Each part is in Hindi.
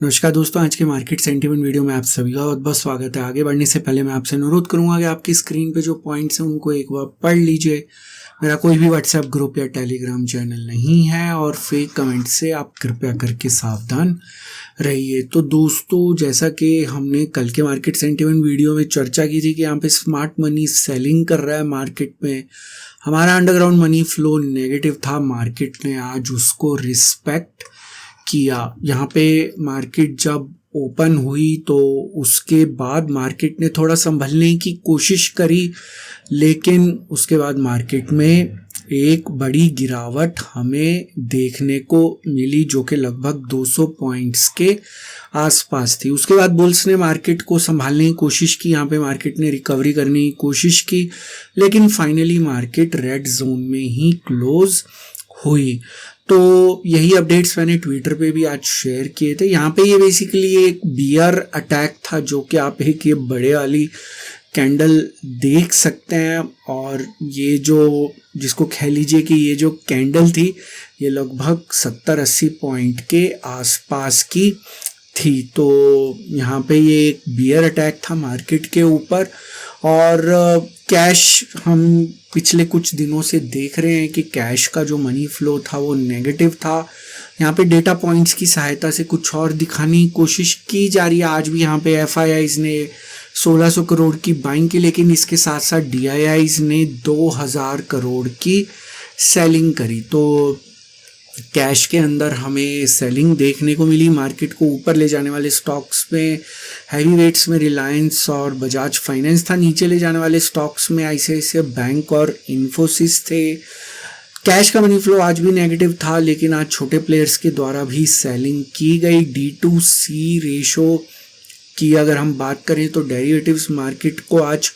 नमस्कार दोस्तों, आज के मार्केट सेंटीमेंट वीडियो में आप सभी का बहुत बहुत स्वागत है। आगे बढ़ने से पहले मैं आपसे अनुरोध करूंगा कि आपकी स्क्रीन पे जो पॉइंट्स हैं उनको एक बार पढ़ लीजिए। मेरा कोई भी व्हाट्सएप ग्रुप या टेलीग्राम चैनल नहीं है और फेक कमेंट से आप कृपया करके सावधान रहिए। तो दोस्तों, जैसा कि हमने कल के मार्केट सेंटीमेंट वीडियो में चर्चा की थी कि यहाँ पे स्मार्ट मनी सेलिंग कर रहा है मार्केट में, हमारा अंडरग्राउंड मनी फ्लो नेगेटिव था। मार्केट ने आज उसको रिस्पेक्ट किया। यहाँ पे मार्केट जब ओपन हुई तो उसके बाद मार्केट ने थोड़ा संभलने की कोशिश करी, लेकिन उसके बाद मार्केट में एक बड़ी गिरावट हमें देखने को मिली जो कि लगभग 200 पॉइंट्स के आसपास थी। उसके बाद बुल्स ने मार्केट को संभालने की कोशिश की, यहाँ पे मार्केट ने रिकवरी करने की कोशिश की, लेकिन फाइनली मार्केट रेड जोन में ही क्लोज हुई। तो यही अपडेट्स मैंने ट्विटर पे भी आज शेयर किए थे। यहाँ पे ये बेसिकली एक बियर अटैक था जो कि आप एक ये बड़े वाली कैंडल देख सकते हैं, और ये जो जिसको कह लीजिए कि ये जो कैंडल थी ये लगभग 70-80 पॉइंट के आसपास की थी। तो यहाँ पे ये एक बियर अटैक था मार्केट के ऊपर, और कैश हम पिछले कुछ दिनों से देख रहे हैं कि कैश का जो मनी फ्लो था वो नेगेटिव था। यहाँ पे डेटा पॉइंट्स की सहायता से कुछ और दिखाने की कोशिश की जा रही है। आज भी यहाँ पे एफआईआईज ने 1600 करोड़ की बाइंग की, लेकिन इसके साथ साथ डीआईआईज ने 2000 करोड़ की सेलिंग करी। तो कैश के अंदर हमें सेलिंग देखने को मिली। मार्केट को ऊपर ले जाने वाले स्टॉक्स में हैवी वेट्स में रिलायंस और बजाज फाइनेंस था। नीचे ले जाने वाले स्टॉक्स में आईसीआईसीआई बैंक और इन्फोसिस थे। कैश का मनी फ्लो आज भी नेगेटिव था, लेकिन आज छोटे प्लेयर्स के द्वारा भी सेलिंग की गई। D2C रेशो की अगर हम बात करें तो डेरिवेटिव्स मार्केट को आज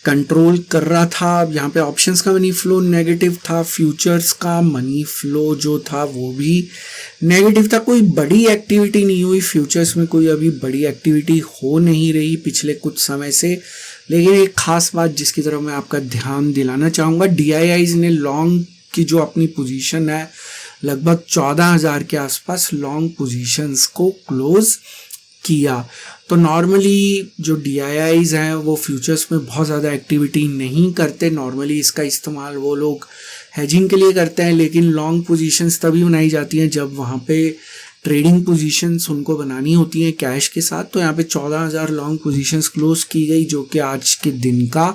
कंट्रोल कर रहा था। यहाँ पे ऑप्शंस का मनी फ्लो नेगेटिव था, फ्यूचर्स का मनी फ्लो जो था वो भी नेगेटिव था। कोई बड़ी एक्टिविटी नहीं हुई फ्यूचर्स में, कोई अभी बड़ी एक्टिविटी हो नहीं रही पिछले कुछ समय से। लेकिन एक खास बात जिसकी तरफ मैं आपका ध्यान दिलाना चाहूँगा, डीआईआईज ने लॉन्ग की जो अपनी पोजीशन है लगभग 14,000 के आसपास लॉन्ग पोजीशंस को क्लोज किया। तो नॉर्मली जो डीआईआईज हैं वो फ्यूचर्स में बहुत ज़्यादा एक्टिविटी नहीं करते। नॉर्मली इसका इस्तेमाल वो लोग हेजिंग के लिए करते हैं, लेकिन लॉन्ग पोजीशंस तभी बनाई जाती हैं जब वहाँ पे ट्रेडिंग पोजीशंस उनको बनानी होती हैं कैश के साथ। तो यहाँ पे 14,000 लॉन्ग पोजीशंस क्लोज की गई जो कि आज के दिन का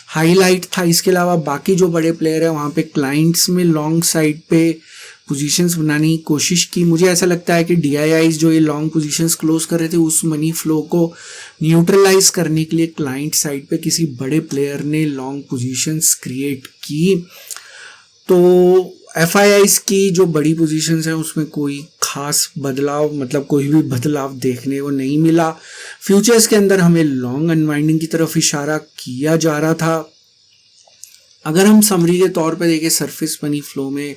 हाईलाइट था। इसके अलावा बाकी जो बड़े प्लेयर हैं वहाँ पे क्लाइंट्स में लॉन्ग साइड पे पोजीशंस बनाने की कोशिश की। मुझे ऐसा लगता है कि डीआईआईज जो ये लॉन्ग पोजीशंस क्लोज कर रहे थे उस मनी फ्लो को न्यूट्रलाइज करने के लिए क्लाइंट साइड पे किसी बड़े प्लेयर ने लॉन्ग पोजीशंस क्रिएट की। तो एफआईआईज की जो बड़ी पोजीशंस हैं उसमें कोई खास बदलाव, मतलब कोई भी बदलाव देखने को नहीं मिला। फ्यूचर्स के अंदर हमें लॉन्ग अनवाइंडिंग की तरफ इशारा किया जा रहा था। अगर हम समरी के तौर पे देखें, सरफेस मनी फ्लो में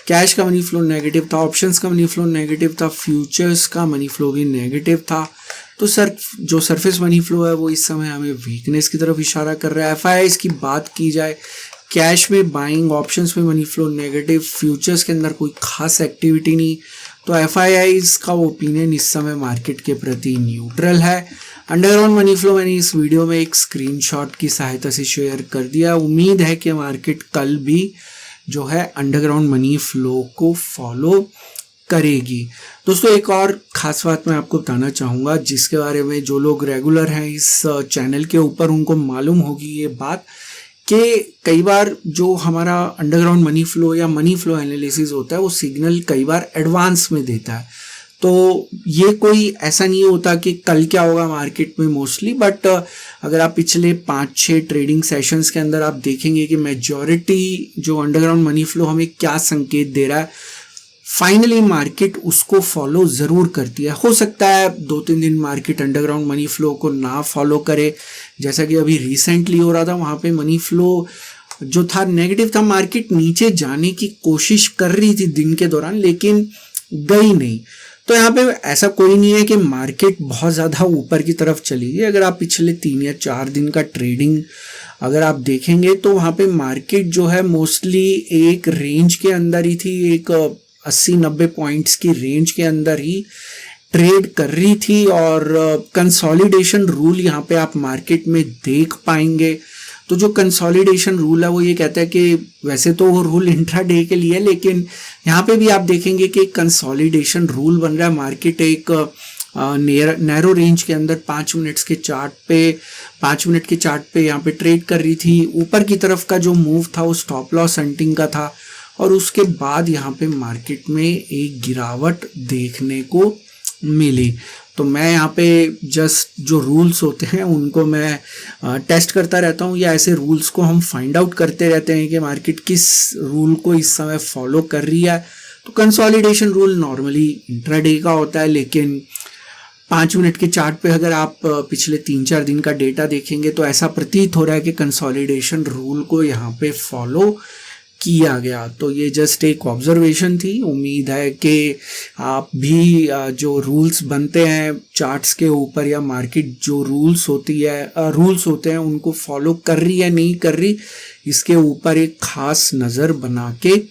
कैश का मनी फ्लो नेगेटिव था, ऑप्शंस का मनी फ्लो नेगेटिव था, फ्यूचर्स का मनी फ्लो भी नेगेटिव था। तो जो सरफेस मनी फ्लो है वो इस समय हमें वीकनेस की तरफ इशारा कर रहा है। एफआईआईज की बात की जाए, कैश में बाइंग, ऑप्शंस में मनी फ्लो नेगेटिव, फ्यूचर्स के अंदर कोई खास एक्टिविटी नहीं। तो एफआईआईज का ओपिनियन इस समय मार्केट के प्रति न्यूट्रल है। अंडरग्राउंड मनी फ्लो मैंने इस वीडियो में एक स्क्रीनशॉट की सहायता से शेयर कर दिया। उम्मीद है कि मार्केट कल भी जो है अंडरग्राउंड मनी फ्लो को फॉलो करेगी। दोस्तों, एक और खास बात मैं आपको बताना चाहूँगा जिसके बारे में जो लोग रेगुलर हैं इस चैनल के ऊपर उनको मालूम होगी ये बात, कि कई बार जो हमारा अंडरग्राउंड मनी फ्लो या मनी फ्लो एनालिसिस होता है वो सिग्नल कई बार एडवांस में देता है। तो ये कोई ऐसा नहीं होता कि कल क्या होगा मार्केट में मोस्टली, बट अगर आप पिछले 5-6 ट्रेडिंग सेशंस के अंदर आप देखेंगे कि मेजॉरिटी जो अंडरग्राउंड मनी फ्लो हमें क्या संकेत दे रहा है, फाइनली मार्केट उसको फॉलो ज़रूर करती है। हो सकता है 2-3 दिन मार्केट अंडरग्राउंड मनी फ्लो को ना फॉलो करे, जैसा कि अभी रिसेंटली हो रहा था। वहाँ पे मनी फ्लो जो था नेगेटिव था, मार्केट नीचे जाने की कोशिश कर रही थी दिन के दौरान, लेकिन गई नहीं। तो यहाँ पे ऐसा कोई नहीं है कि मार्केट बहुत ज़्यादा ऊपर की तरफ चली गई। अगर आप पिछले 3 या 4 दिन का ट्रेडिंग अगर आप देखेंगे तो वहाँ पे मार्केट जो है मोस्टली एक रेंज के अंदर ही थी, एक 80-90 पॉइंट्स की रेंज के अंदर ही ट्रेड कर रही थी और कंसोलिडेशन रूल यहाँ पे आप मार्केट में देख पाएंगे। तो जो कंसोलिडेशन रूल है वो ये कहता है कि वैसे तो वो रूल इंट्राडे के लिए है, लेकिन यहाँ पे भी आप देखेंगे कि कंसोलिडेशन रूल बन रहा है। मार्केट एक नैरो रेंज के अंदर 5 मिनट के चार्ट पे यहाँ पे ट्रेड कर रही थी। ऊपर की तरफ का जो मूव था वो स्टॉप लॉस हंटिंग का था और उसके बाद यहाँ पे मार्केट में एक गिरावट देखने को मिली। तो मैं यहाँ पे जस्ट जो रूल्स होते हैं उनको मैं टेस्ट करता रहता हूँ, या ऐसे रूल्स को हम फाइंड आउट करते रहते हैं कि मार्केट किस रूल को इस समय फॉलो कर रही है। तो कंसोलिडेशन रूल नॉर्मली इंट्राडे का होता है, लेकिन 5 मिनट के चार्ट पे अगर आप पिछले 3-4 दिन का डेटा देखेंगे तो ऐसा प्रतीत हो रहा है कि कंसोलिडेशन रूल को यहाँ पे फॉलो किया गया। तो ये जस्ट एक ऑब्जर्वेशन थी। उम्मीद है कि आप भी जो रूल्स बनते हैं चार्ट्स के ऊपर, या मार्केट जो रूल्स होते हैं उनको फॉलो कर रही है नहीं कर रही, इसके ऊपर एक खास नज़र बना के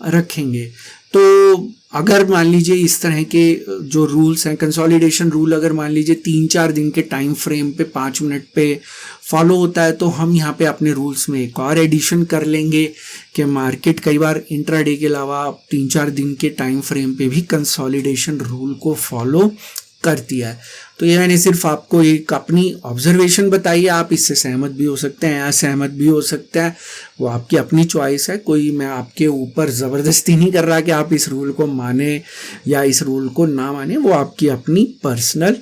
रखेंगे। तो अगर मान लीजिए इस तरह के जो रूल्स हैं, कंसोलिडेशन रूल अगर मान लीजिए 3-4 दिन के टाइम फ्रेम पे 5 मिनट पे फॉलो होता है, तो हम यहाँ पे अपने रूल्स में एक और एडिशन कर लेंगे कि मार्केट कई बार इंट्राडे के अलावा 3-4 दिन के टाइम फ्रेम पे भी कंसोलिडेशन रूल को फॉलो करती है। तो ये मैंने सिर्फ आपको एक अपनी ऑब्जर्वेशन बताई है। आप इससे सहमत भी हो सकते हैं, असहमत भी हो सकते हैं, वो आपकी अपनी चॉइस है। कोई मैं आपके ऊपर ज़बरदस्ती नहीं कर रहा कि आप इस रूल को माने या इस रूल को ना माने, वो आपकी अपनी पर्सनल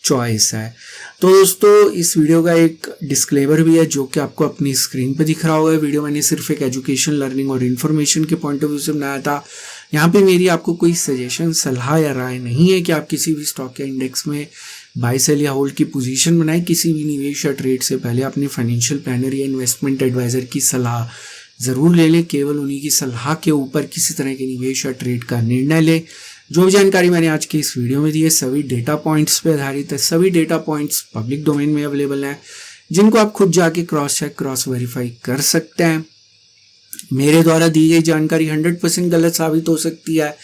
चॉइस है। तो दोस्तों इस वीडियो का एक डिस्क्लेमर भी है जो कि आपको अपनी स्क्रीन पे दिख रहा होगा। वीडियो मैंने सिर्फ एक एजुकेशन, लर्निंग और इन्फॉर्मेशन के पॉइंट ऑफ व्यू से बनाया था। यहाँ पे मेरी आपको कोई सजेशन, सलाह या राय नहीं है कि आप किसी भी स्टॉक या इंडेक्स में बाय सेल या होल्ड की पोजीशन बनाएं। किसी भी निवेश या ट्रेड से पहले अपने फाइनेंशियल प्लानर या इन्वेस्टमेंट एडवाइजर की सलाह ज़रूर ले लें। केवल उन्हीं की सलाह के ऊपर किसी तरह के निवेश या ट्रेड का निर्णय लें। जो भी जानकारी मैंने आज की इस वीडियो में दी है सभी डेटा पॉइंट्स पे आधारित है। सभी डेटा पॉइंट्स पब्लिक डोमेन में अवेलेबल हैं, जिनको आप खुद जाके क्रॉस चेक, क्रॉस वेरीफाई कर सकते हैं। मेरे द्वारा दी गई जानकारी 100% गलत साबित हो सकती है,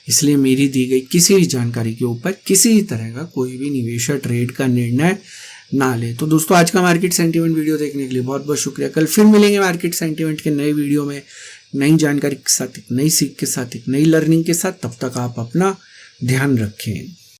इसलिए मेरी दी गई किसी भी जानकारी के ऊपर किसी भी तरह का कोई भी निवेश या ट्रेड का निर्णय ना ले। तो दोस्तों आज का मार्केट सेंटीमेंट वीडियो देखने के लिए बहुत बहुत शुक्रिया। कल फिर मिलेंगे मार्केट सेंटीमेंट के नए वीडियो में, नई जानकारी के साथ, एक नई सीख के साथ, एक नई लर्निंग के साथ। तब तक आप अपना ध्यान रखें।